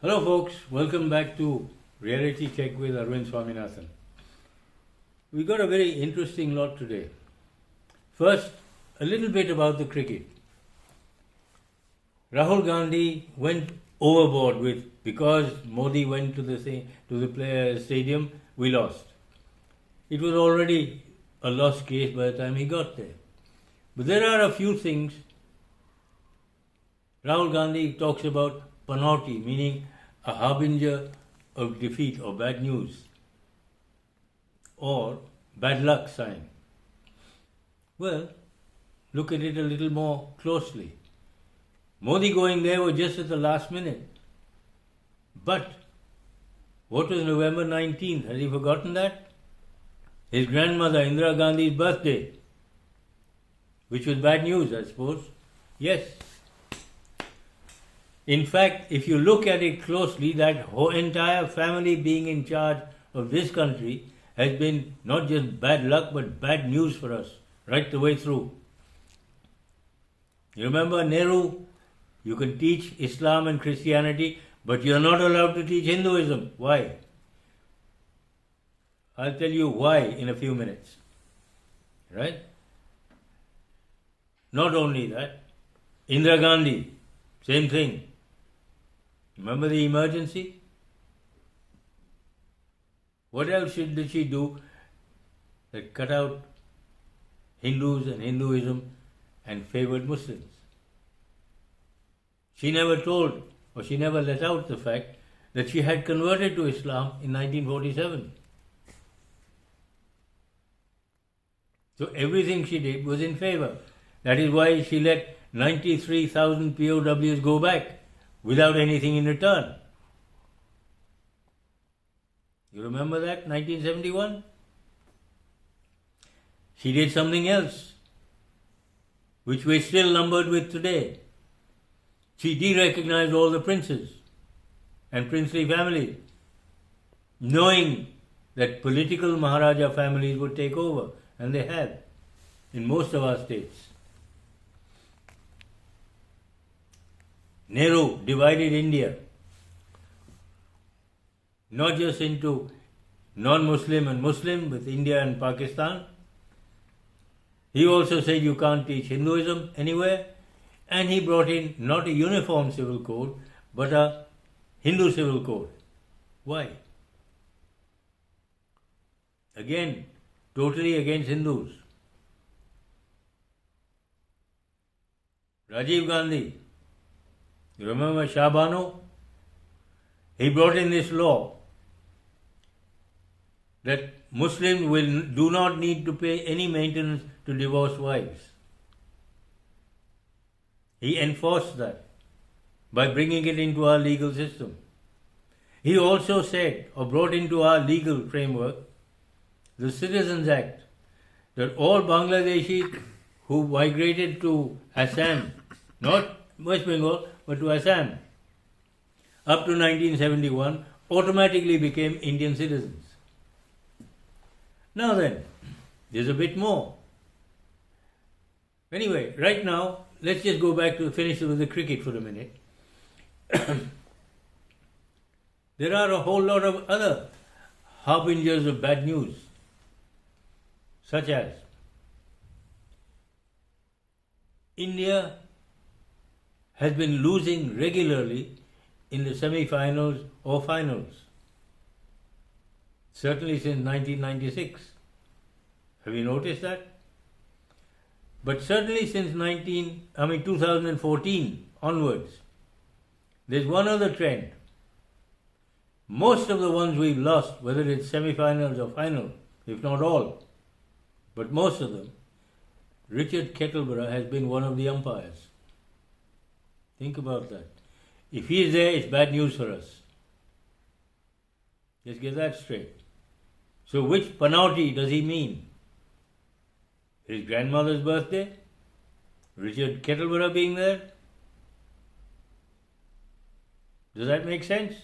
Hello folks, welcome back to Reality Check with Arvind Swaminathan. We got a very interesting lot today. First, a little bit about the cricket. Rahul Gandhi went overboard with because Modi went to the player stadium, we lost. It was already a lost case by the time he got there. But there are a few things. Rahul Gandhi talks about panauti, meaning a harbinger of defeat or bad news or bad luck sign. Well, look at it a little more closely. Modi going there was just at the last minute. But what was November 19th? Has he forgotten that? His grandmother Indira Gandhi's birthday, which was bad news, I suppose. Yes. In fact, if you look at it closely, that whole entire family being in charge of this country has been not just bad luck but bad news for us right the way through. You remember Nehru? You can teach Islam and Christianity, but you're not allowed to teach Hinduism. Why? I'll tell you why in a few minutes. Right? Not only that, Indira Gandhi, same thing. Remember the emergency? What else did she do that cut out Hindus and Hinduism and favored Muslims? She never told or she never let out the fact that she had converted to Islam in 1947. So everything she did was in favor. That is why she let 93,000 POWs go back without anything in return. You remember that, 1971? She did something else, which we're still numbered with today. She de-recognized all the princes and princely families, knowing that political Maharaja families would take over, and they have in most of our states. Nehru divided India not just into non-Muslim and Muslim with India and Pakistan. He also said you can't teach Hinduism anywhere, and he brought in not a uniform civil code but a Hindu civil code. Why? Again, totally against Hindus. Rajiv Gandhi, you remember Shah Banu? He brought in this law that Muslims do not need to pay any maintenance to divorced wives. He enforced that by bringing it into our legal system. He also said, or brought into our legal framework, the Citizens Act, that all Bangladeshis who migrated to Assam, not West Bengal, but to Assam, up to 1971, automatically became Indian citizens. Now then, there's a bit more. Anyway, right now, let's just go back to finish with the cricket for a minute. There are a whole lot of other harbingers of bad news, such as India has been losing regularly in the semi-finals or finals, certainly since 1996. Have you noticed that? But certainly since 2014 onwards, there's one other trend. Most of the ones we've lost, whether it's semi-finals or final, if not all, but most of them, Richard Kettleborough has been one of the umpires. Think about that. If he is there, it's bad news for us. Let's get that straight. So which panauti does he mean? His grandmother's birthday? Richard Kettleborough being there? Does that make sense?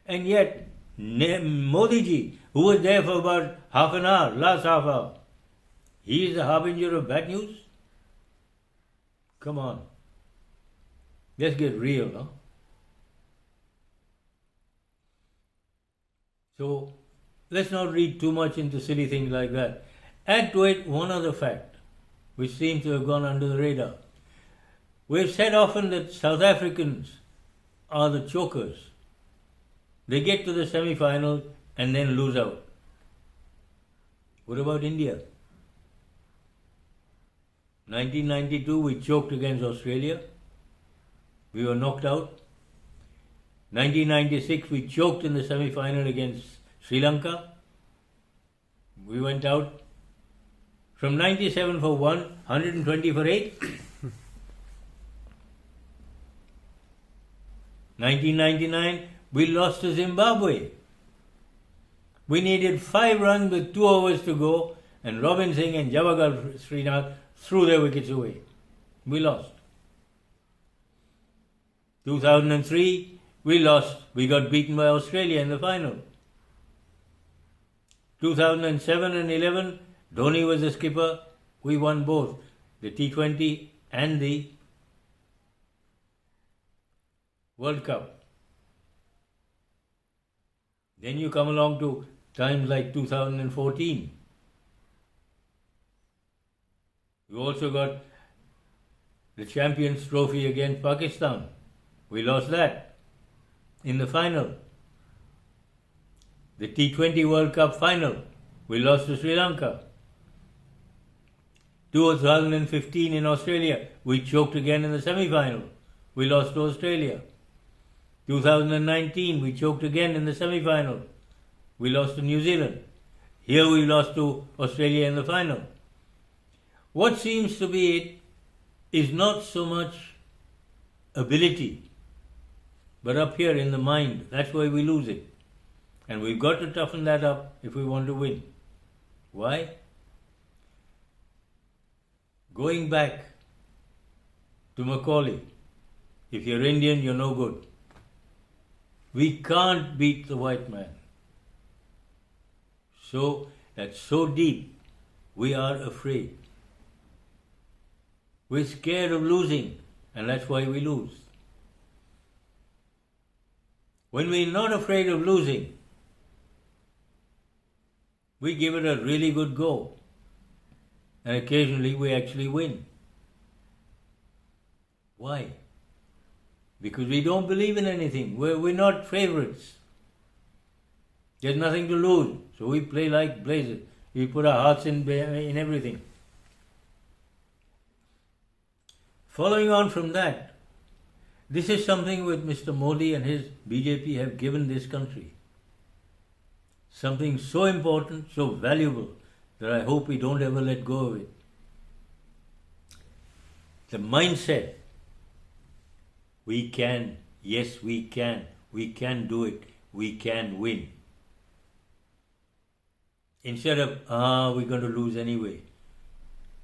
And yet, Modi ji, who was there for about half an hour, last half hour, he is the harbinger of bad news? Come on. Let's get real, no? So let's not read too much into silly things like that. Add to it one other fact, which seems to have gone under the radar. We've said often that South Africans are the chokers. They get to the semi-final and then lose out. What about India? 1992, we choked against Australia. We were knocked out. 1996, we choked in the semi-final against Sri Lanka. We went out. From 97 for 1, 120 for 8. 1999, we lost to Zimbabwe. We needed 5 runs with 2 overs to go, and Robin Singh and Javagal Srinath threw their wickets away. We lost. 2003, we lost. We got beaten by Australia in the final. 2007 and 11, Dhoni was the skipper. We won both, the T20 and the World Cup. Then you come along to times like 2014. We also got the Champions Trophy against Pakistan. We lost that in the final. The T20 World Cup final, we lost to Sri Lanka. 2015 in Australia, we choked again in the semi-final. We lost to Australia. 2019, we choked again in the semi-final. We lost to New Zealand. Here we lost to Australia in the final. What seems to be it is not so much ability, but up here in the mind. That's why we lose it. And we've got to toughen that up if we want to win. Why? Going back to Macaulay, if you're Indian, you're no good. We can't beat the white man. So, that's so deep, we are afraid. We're scared of losing, and that's why we lose. When we're not afraid of losing, we give it a really good go. And occasionally we actually win. Why? Because we don't believe in anything. We're not favorites. There's nothing to lose. So we play like blazes. We put our hearts in everything. Following on from that, this is something which Mr. Modi and his BJP have given this country. Something so important, so valuable, that I hope we don't ever let go of it. The mindset. We can, yes we can do it, we can win. Instead of, we're going to lose anyway.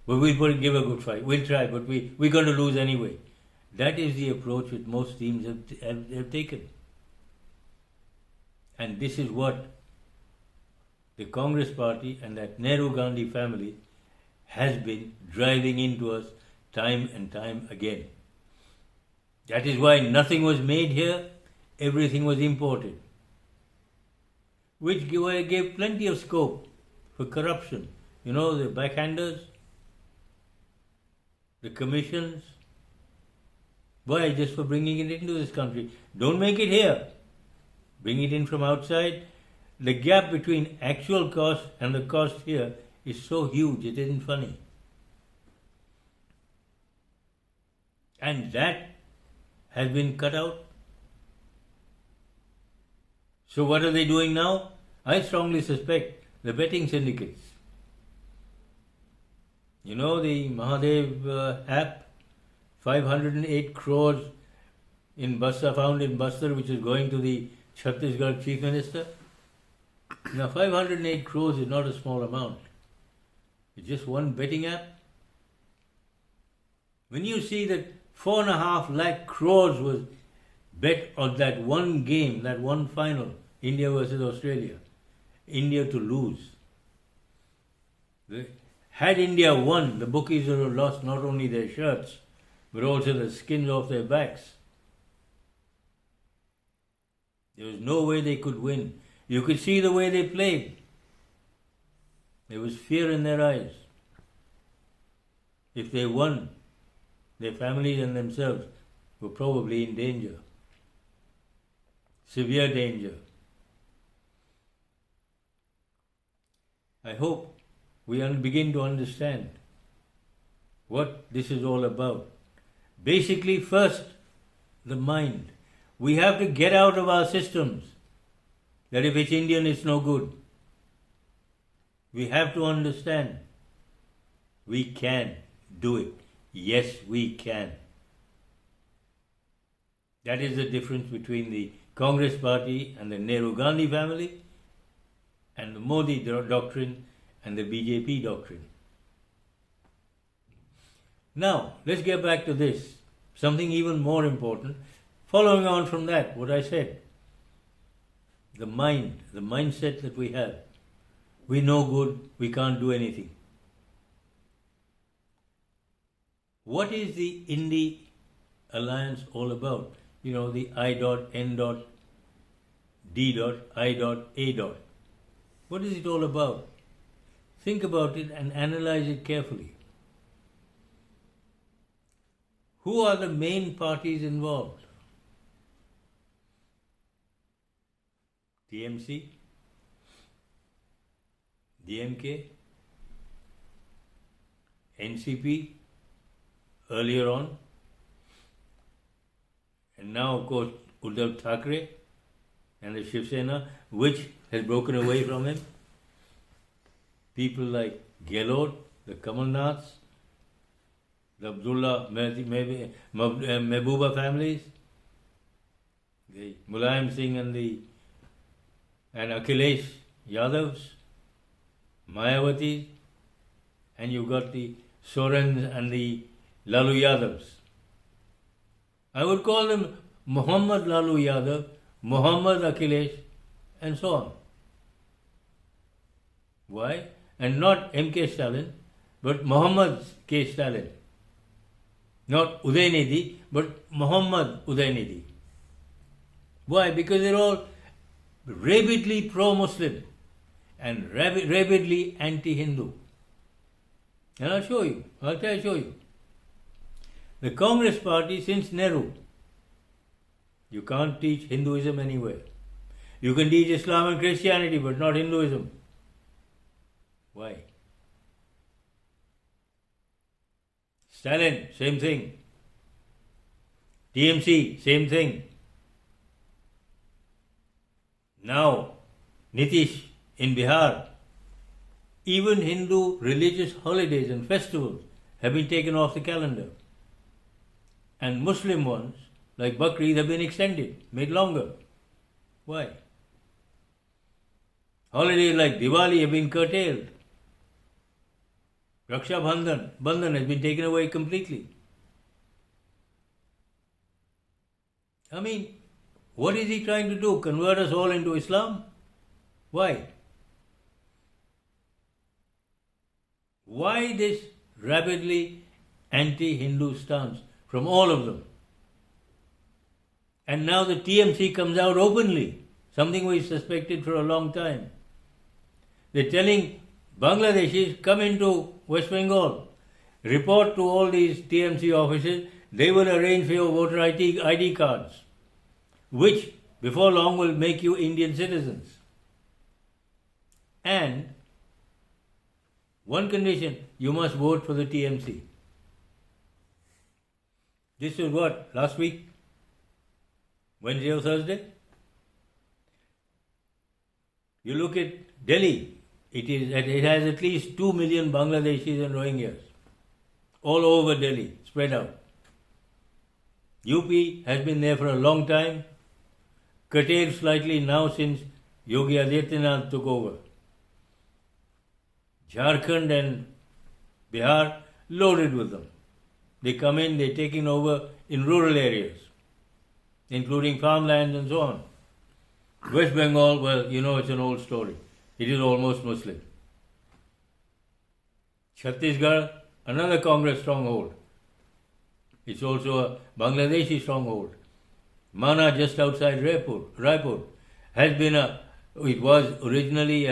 But we'll give a good fight. We'll try, but we're going to lose anyway. That is the approach that most teams have taken. And this is what the Congress party and that Nehru-Gandhi family has been driving into us time and time again. That is why nothing was made here, everything was imported, which gave plenty of scope for corruption. You know, the backhanders, the commissions. Why? Just for bringing it into this country. Don't make it here. Bring it in from outside. The gap between actual cost and the cost here is so huge, it isn't funny. And that has been cut out. So what are they doing now? I strongly suspect the betting syndicates. You know the Mahadev app, 508 crores in Basra, found in Basra, which is going to the Chhattisgarh Chief Minister. Now 508 crores is not a small amount. It's just one betting app. When you see that 4.5 lakh crores was bet on that one game, that one final, India versus Australia, India to lose. Had India won, the bookies would have lost not only their shirts, but also the skins off their backs. There was no way they could win. You could see the way they played. There was fear in their eyes. If they won, their families and themselves were probably in danger. Severe danger. I hope we begin to understand what this is all about. Basically, first, the mind. We have to get out of our systems that if it's Indian, it's no good. We have to understand we can do it. Yes, we can. That is the difference between the Congress party and the Nehru-Gandhi family and the Modi doctrine and the BJP doctrine. Now, let's get back to this. Something even more important. Following on from that, what I said. The mind, the mindset that we have. We know good, we can't do anything. What is the I.N.D.I.A alliance all about? You know, the I.N.D.I.A. What is it all about? Think about it and analyze it carefully. Who are the main parties involved? TMC, DMK, NCP, earlier on, and now, of course, Uddhav Thackeray and the Shiv Sena, which has broken away from him. People like Gehlot, the Kamal Naths, the Abdullah Mehbooba families, the Mulayam Singh and Akhilesh Yadavs, Mayawati, and you've got the Sorens and the Lalu Yadavs. I would call them Muhammad Lalu Yadav, Muhammad Akhilesh, and so on. Why? And not M.K. Stalin, but Muhammad K. Stalin. Not Udaynidhi, but Muhammad Udaynidhi. Why? Because they're all rabidly pro-Muslim and rabidly anti-Hindu. And I'll show you. The Congress party, since Nehru, you can't teach Hinduism anywhere. You can teach Islam and Christianity, but not Hinduism. Why? Stalin, same thing. TMC, same thing. Now, Nitish in Bihar, even Hindu religious holidays and festivals have been taken off the calendar. And Muslim ones, like Bakrid, have been extended, made longer. Why? Holidays like Diwali have been curtailed. Raksha Bandhan has been taken away completely. I mean, what is he trying to do? Convert us all into Islam? Why? Why this rabidly anti-Hindu stance from all of them? And now the TMC comes out openly, something we suspected for a long time. They're telling Bangladeshis, come into West Bengal, report to all these TMC offices, they will arrange for your voter ID cards, which before long will make you Indian citizens. And one condition, you must vote for the TMC. This was what, last week? Wednesday or Thursday? You look at Delhi, it has at least 2 million Bangladeshis and Rohingyas all over Delhi, spread out. UP has been there for a long time, curtailed slightly now since Yogi Adityanath took over. Jharkhand and Bihar loaded with them. They come in, they're taking over in rural areas, including farmlands and so on. West Bengal, well, you know, it's an old story. It is almost Muslim. Chhattisgarh, another Congress stronghold. It's also a Bangladeshi stronghold. Mana, just outside Raipur, has been a It was originally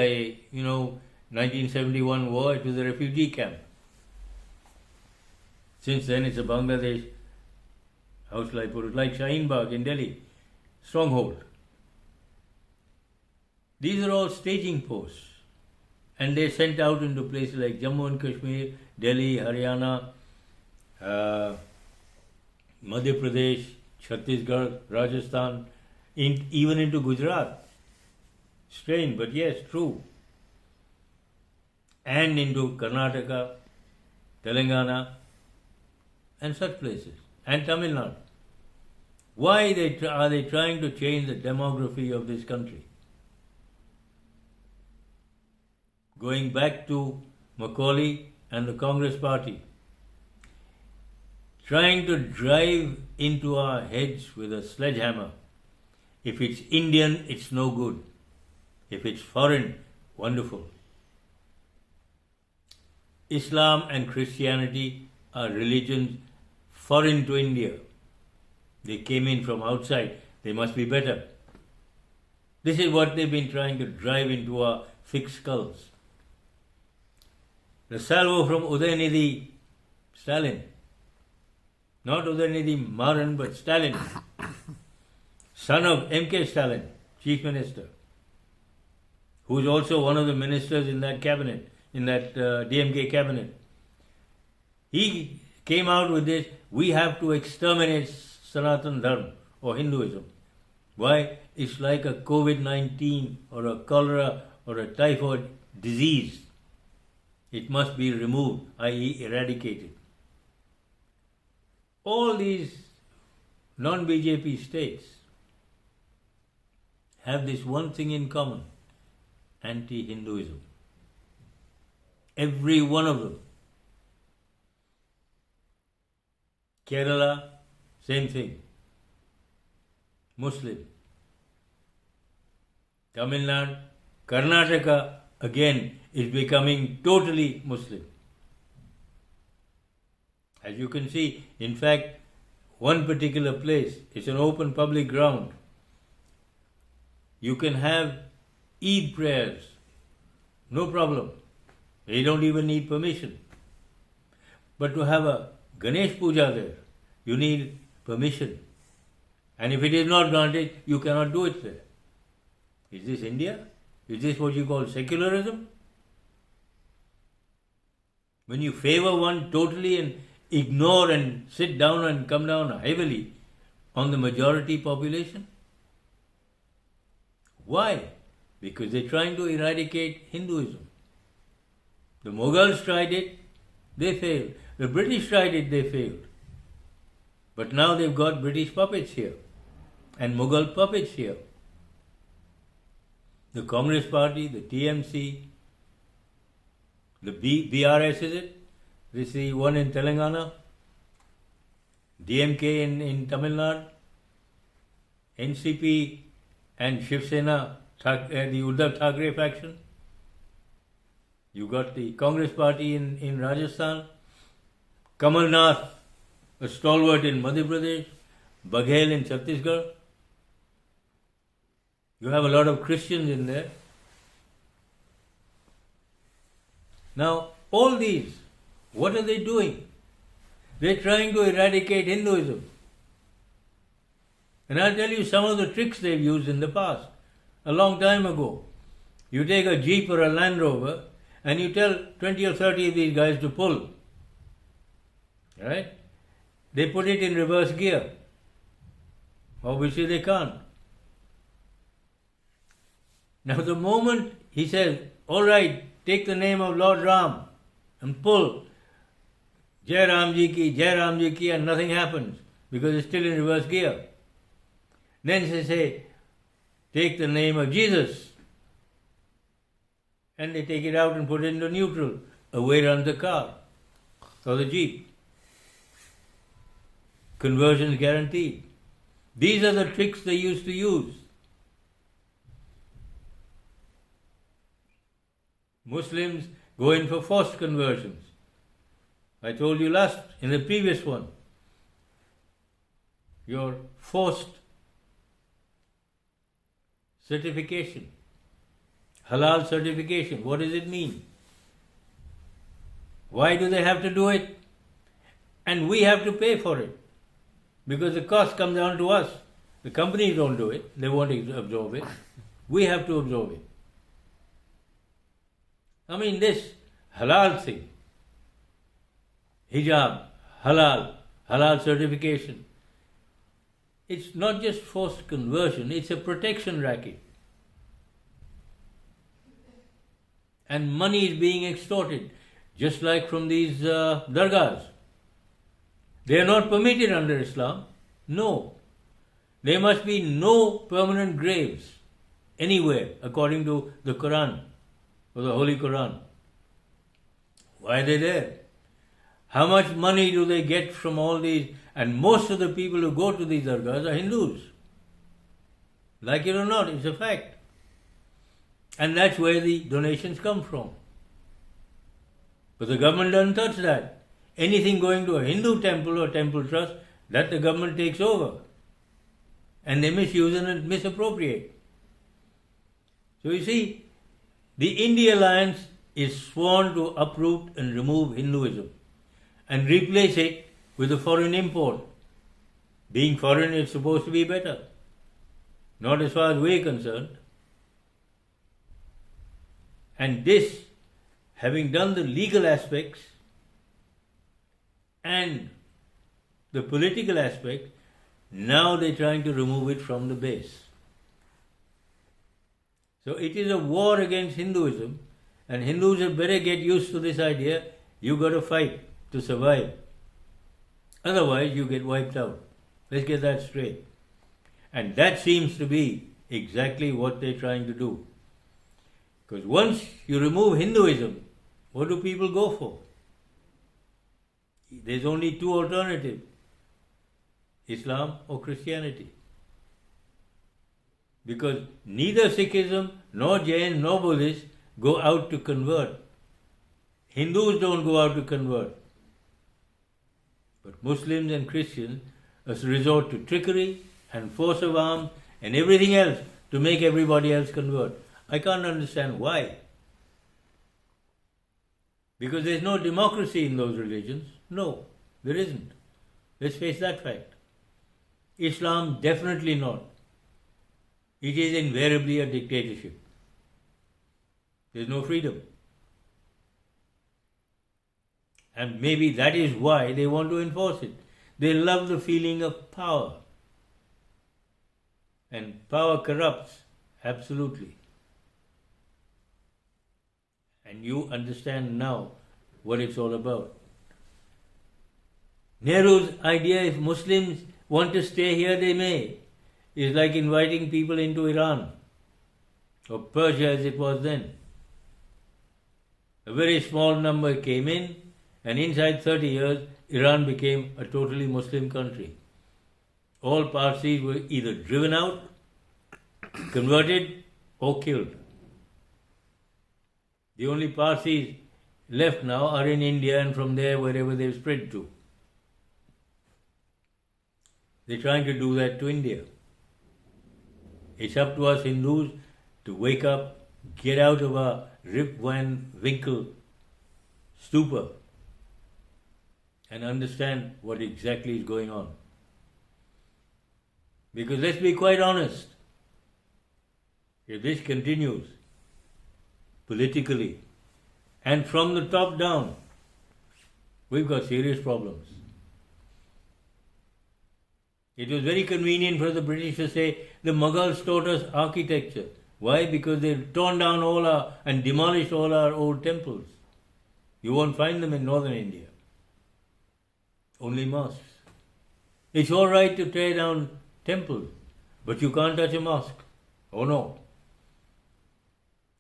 1971 war, it was a refugee camp. Since then it's a Bangladesh, how shall I put it, like Shaheen Bagh in Delhi, stronghold. These are all staging posts. And they're sent out into places like Jammu and Kashmir, Delhi, Haryana, Madhya Pradesh, Chhattisgarh, Rajasthan, even into Gujarat. Strange, but yes, true. And into Karnataka, Telangana, and such places, and Tamil Nadu. Why are they trying to change the demography of this country? Going back to Macaulay and the Congress Party, trying to drive into our heads with a sledgehammer. If it's Indian, it's no good. If it's foreign, wonderful. Islam and Christianity are religions foreign to India. They came in from outside. They must be better. This is what they've been trying to drive into our thick skulls. The salvo from Udayanidhi Stalin, not Udayanidhi Maran, but Stalin, son of M.K. Stalin, Chief Minister, who is also one of the ministers in that cabinet, in that DMK cabinet. He came out with this: we have to exterminate Sanatan Dharma or Hinduism. Why? It's like a COVID-19 or a cholera or a typhoid disease. It must be removed, i.e. eradicated. All these non-BJP states have this one thing in common: anti-Hinduism. Every one of them. Kerala, same thing. Muslim. Tamil Nadu, Karnataka, again, is becoming totally Muslim. As you can see, in fact, one particular place, it's an open public ground. You can have Eid prayers, no problem. They don't even need permission. But to have a Ganesh Puja there, you need permission. And if it is not granted, you cannot do it there. Is this India? Is this what you call secularism? When you favor one totally and ignore and sit down and come down heavily on the majority population? Why? Because they're trying to eradicate Hinduism. The Mughals tried it, they failed. The British tried it, they failed. But now they've got British puppets here and Mughal puppets here. The Congress Party, the TMC, the BRS, is it? This is the one in Telangana, DMK in Tamil Nadu, NCP and Shiv Sena, the Uddhav Thackeray faction. You got the Congress Party in Rajasthan, Kamal Nath, a stalwart in Madhya Pradesh, Baghel in Chhattisgarh. You have a lot of Christians in there. Now, all these, what are they doing? They're trying to eradicate Hinduism. And I'll tell you some of the tricks they've used in the past, a long time ago. You take a Jeep or a Land Rover and you tell 20 or 30 of these guys to pull. Right? They put it in reverse gear. Obviously they can't. Now the moment he says, all right, take the name of Lord Ram and pull, Jai Ram Ji ki, and nothing happens because it's still in reverse gear. Then they say, take the name of Jesus. And they take it out and put it into neutral. Away runs the car or the Jeep. Conversion is guaranteed. These are the tricks they used to use. Muslims go in for forced conversions. I told you in the previous one, your forced certification. halal certification. What does it mean? Why do they have to do it? And we have to pay for it. Because the cost comes down to us. The companies don't do it. They won't absorb it. We have to absorb it. I mean, this halal thing, hijab, halal certification, it's not just forced conversion, it's a protection racket. And money is being extorted, just like from these dargahs. They are not permitted under Islam. No. There must be no permanent graves anywhere, according to the Quran, or the Holy Quran. Why are they there? How much money do they get from all these? And most of the people who go to these dargahs are Hindus. Like it or not, it's a fact. And that's where the donations come from. But the government doesn't touch that. Anything going to a Hindu temple or temple trust, that the government takes over. And they misuse and misappropriate. So you see, the I.N.D.I.A alliance is sworn to uproot and remove Hinduism and replace it with a foreign import. Being foreign, it's supposed to be better. Not as far as we're concerned. And this, having done the legal aspects and the political aspect, now they're trying to remove it from the base. So it is a war against Hinduism, and Hindus had better get used to this idea. You got to fight to survive. Otherwise, you get wiped out. Let's get that straight. And that seems to be exactly what they're trying to do. Because once you remove Hinduism, what do people go for? There's only two alternatives: Islam or Christianity. Because neither Sikhism, nor Jain, nor Buddhists go out to convert. Hindus don't go out to convert. But Muslims and Christians resort to trickery and force of arms and everything else to make everybody else convert. I can't understand why. Because there's no democracy in those religions. No, there isn't. Let's face that fact. Islam, definitely not. It is invariably a dictatorship. There's no freedom. And maybe that is why they want to enforce it. They love the feeling of power. And power corrupts, absolutely. And you understand now what it's all about. Nehru's idea, if Muslims want to stay here, they may, is like inviting people into Iran, or Persia as it was then. A very small number came in, and inside 30 years, Iran became a totally Muslim country. All Parsis were either driven out, converted, or killed. The only Parsis left now are in India, and from there wherever they've spread to. They're trying to do that to India. It's up to us Hindus to wake up, get out of our Rip Van Winkle stupor and understand what exactly is going on. Because let's be quite honest, if this continues politically and from the top down, we've got serious problems. It was very convenient for the British to say the Mughals taught us architecture. Why? Because they torn down all our and demolished all our old temples. You won't find them in northern India. Only mosques. It's all right to tear down temples, but you can't touch a mosque. Oh no.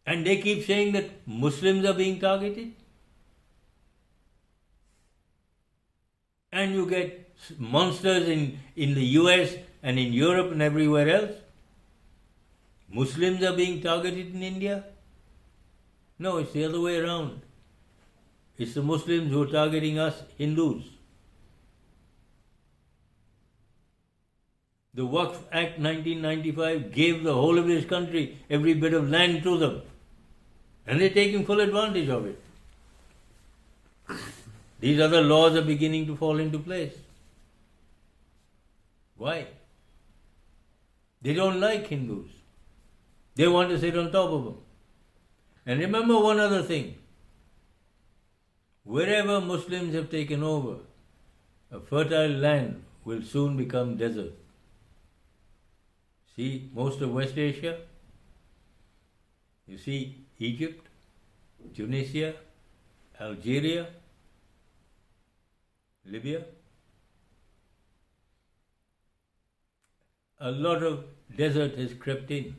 And they keep saying that Muslims are being targeted. And you get monsters in the US and in Europe and everywhere else. Muslims are being targeted in India? No, it's the other way around. It's the Muslims who are targeting us Hindus. The Waqf Act 1995 gave the whole of this country, every bit of land to them. And they're taking full advantage of it. These other laws are beginning to fall into place. Why? They don't like Hindus. They want to sit on top of them. And remember one other thing. Wherever Muslims have taken over, a fertile land will soon become desert. See, most of West Asia, you see Egypt, Tunisia, Algeria, Libya. A lot of desert has crept in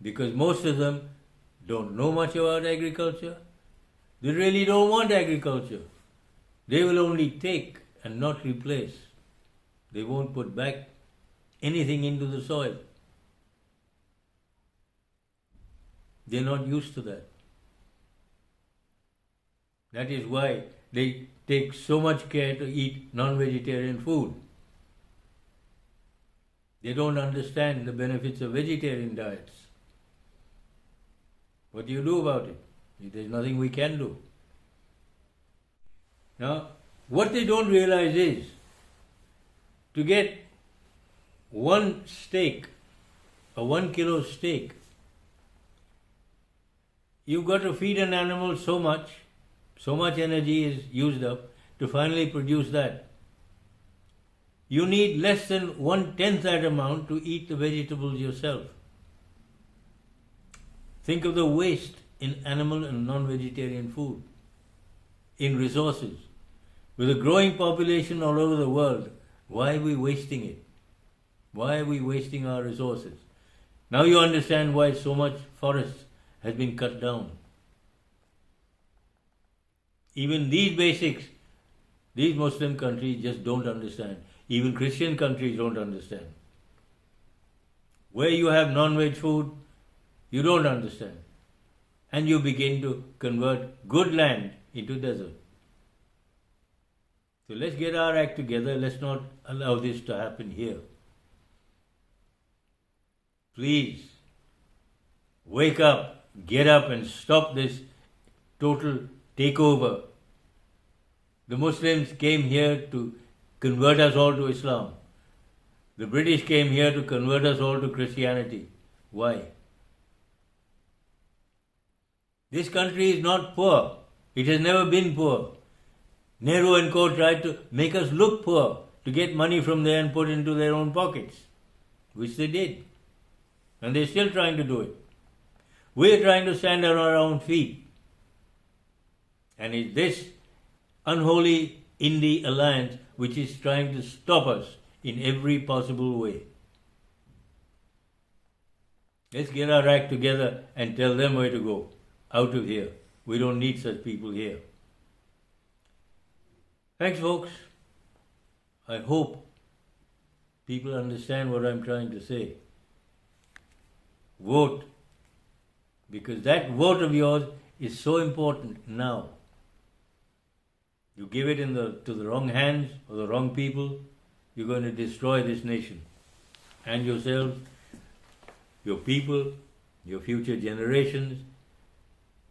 because most of them don't know much about agriculture. They really don't want agriculture. They will only take and not replace. They won't put back anything into the soil. They're not used to that. That is why they take so much care to eat non-vegetarian food. They don't understand the benefits of vegetarian diets. What do you do about it? There's nothing we can do. Now, what they don't realize is to get one steak, a 1 kilo steak, you've got to feed an animal so much energy is used up to finally produce that. You need less than 1/10 that amount to eat the vegetables yourself. Think of the waste in animal and non-vegetarian food, in resources. With a growing population all over the world, why are we wasting it? Why are we wasting our resources? Now you understand why so much forest has been cut down. Even these basics, these Muslim countries just don't understand. Even Christian countries don't understand. Where you have non-veg food, you don't understand. And you begin to convert good land into desert. So let's get our act together. Let's not allow this to happen here. Please, wake up, get up and stop this total takeover. The Muslims came here to convert us all to Islam. The British came here to convert us all to Christianity. Why? This country is not poor. It has never been poor. Nehru and co. tried to make us look poor to get money from there and put into their own pockets, which they did. And they're still trying to do it. We're trying to stand on our own feet. And it's this unholy I.N.D.I.A alliance which is trying to stop us in every possible way. Let's get our act together and tell them where to go. Out of here. We don't need such people here. Thanks, folks. I hope people understand what I'm trying to say. Vote. Because that vote of yours is so important now. You give it to the wrong hands or the wrong people, you're going to destroy this nation and yourselves, your people, your future generations,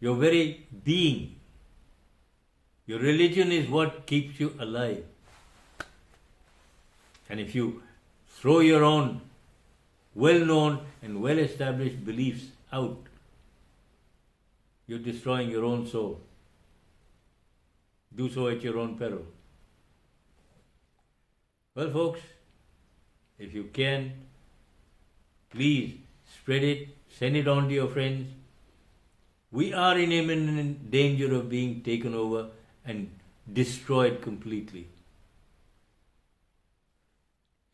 your very being. Your religion is what keeps you alive. And if you throw your own well-known and well-established beliefs out, you're destroying your own soul. Do so at your own peril. Well, folks, if you can, please spread it, send it on to your friends. We are in imminent danger of being taken over and destroyed completely.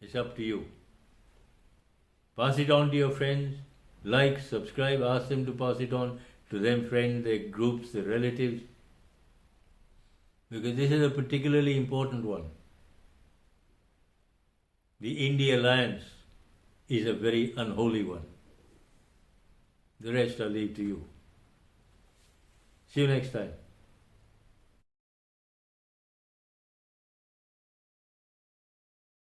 It's up to you. Pass it on to your friends. Like, subscribe, ask them to pass it on to them friends, their groups, their relatives. Because this is a particularly important one. The I.N.D.I.A alliance is a very unholy one. The rest I'll leave to you. See you next time.